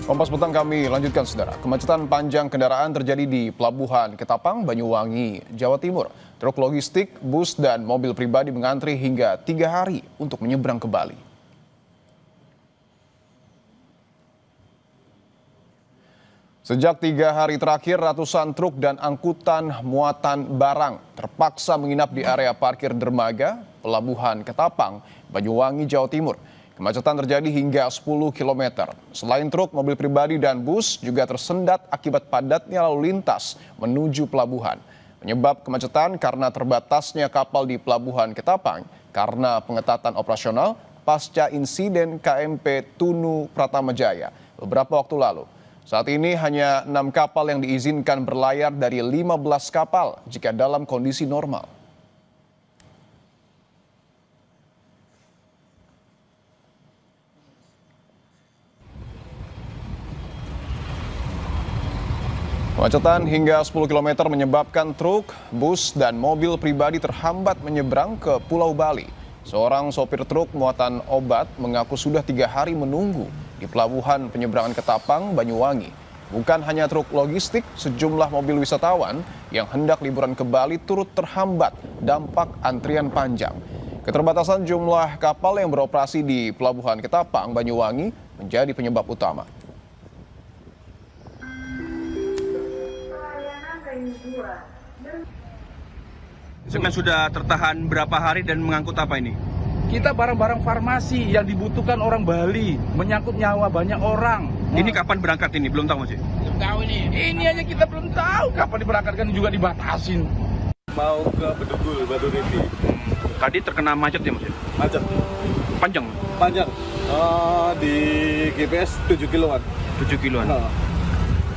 Kompas Petang kami lanjutkan, saudara. Kemacetan panjang kendaraan terjadi di Pelabuhan Ketapang, Banyuwangi, Jawa Timur. Truk logistik, bus, dan mobil pribadi mengantri hingga 3 hari untuk menyeberang ke Bali. Sejak 3 hari terakhir, ratusan truk dan angkutan muatan barang terpaksa menginap di area parkir dermaga Pelabuhan Ketapang, Banyuwangi, Jawa Timur. Kemacetan terjadi hingga 10 km. Selain truk, mobil pribadi dan bus juga tersendat akibat padatnya lalu lintas menuju pelabuhan. Penyebab kemacetan karena terbatasnya kapal di Pelabuhan Ketapang karena pengetatan operasional pasca insiden KMP Tunu Pratamajaya beberapa waktu lalu. Saat ini hanya 6 kapal yang diizinkan berlayar dari 15 kapal jika dalam kondisi normal. Kemacetan hingga 10 km menyebabkan truk, bus, dan mobil pribadi terhambat menyeberang ke Pulau Bali. Seorang sopir truk muatan obat mengaku sudah 3 hari menunggu di Pelabuhan Penyeberangan Ketapang, Banyuwangi. Bukan hanya truk logistik, sejumlah mobil wisatawan yang hendak liburan ke Bali turut terhambat dampak antrian panjang. Keterbatasan jumlah kapal yang beroperasi di Pelabuhan Ketapang, Banyuwangi menjadi penyebab utama. Kan sudah tertahan berapa hari dan mengangkut apa ini? Kita barang-barang farmasi yang dibutuhkan orang Bali, menyangkut nyawa banyak orang. Ini kapan berangkat ini? Belum tahu masih? Belum tahu ini. Ini aja kita belum tahu kapan diberangkatkan, juga dibatasin. Mau ke Bedugul, Batu Riti. Tadi terkena macet ya Mas? Macet. Panjang? Panjang. Di GPS 7 kiloan. 7 kiloan.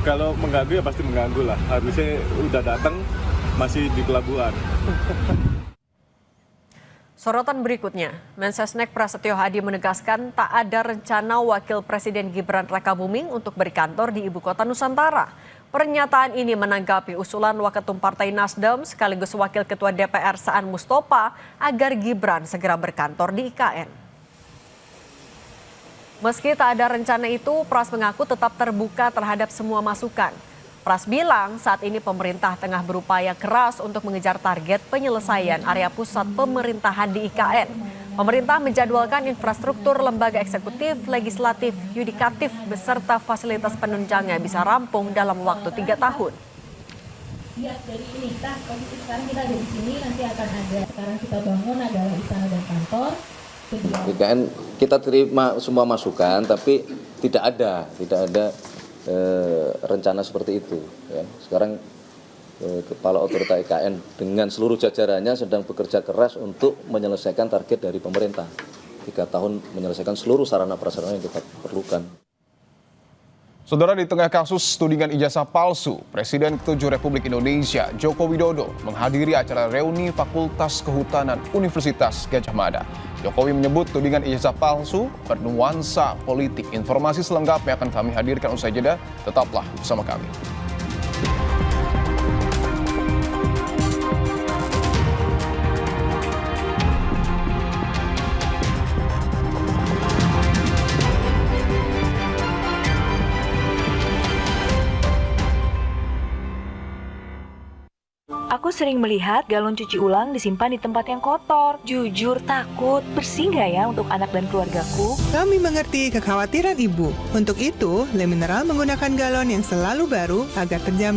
Kalau mengganggu ya pasti mengganggu lah. Harusnya udah datang, masih di pelabuhan. Sorotan berikutnya, Mensesnek Prasetyo Hadi menegaskan tak ada rencana Wakil Presiden Gibran Rakabuming untuk berkantor di Ibu Kota Nusantara. Pernyataan ini menanggapi usulan Waketum Partai Nasdem sekaligus Wakil Ketua DPR Saan Mustopa agar Gibran segera berkantor di IKN. Meski tak ada rencana itu, Pras mengaku tetap terbuka terhadap semua masukan. Pras bilang saat ini pemerintah tengah berupaya keras untuk mengejar target penyelesaian area pusat pemerintahan di IKN. Pemerintah menjadwalkan infrastruktur lembaga eksekutif, legislatif, yudikatif beserta fasilitas penunjangnya bisa rampung dalam waktu 3 tahun. Lihat dari ini, sekarang kita ada di sini, nanti akan ada. Sekarang kita bangun adalah istana dan kantor. IKN kita terima semua masukan, tapi tidak ada rencana seperti itu. Ya. Sekarang Kepala Otorita IKN dengan seluruh jajarannya sedang bekerja keras untuk menyelesaikan target dari pemerintah. 3 tahun menyelesaikan seluruh sarana prasarana yang kita perlukan. Saudara, di tengah kasus tudingan ijazah palsu, Presiden ke-7 Republik Indonesia Joko Widodo menghadiri acara reuni Fakultas Kehutanan Universitas Gadjah Mada. Jokowi menyebut tudingan ijazah palsu bernuansa politik. Informasi selengkapnya akan kami hadirkan usai jeda. Tetaplah bersama kami. Aku sering melihat galon cuci ulang disimpan di tempat yang kotor. Jujur takut, bersih nggak ya untuk anak dan keluargaku? Kami mengerti kekhawatiran ibu. Untuk itu, Le Mineral menggunakan galon yang selalu baru agar terjamin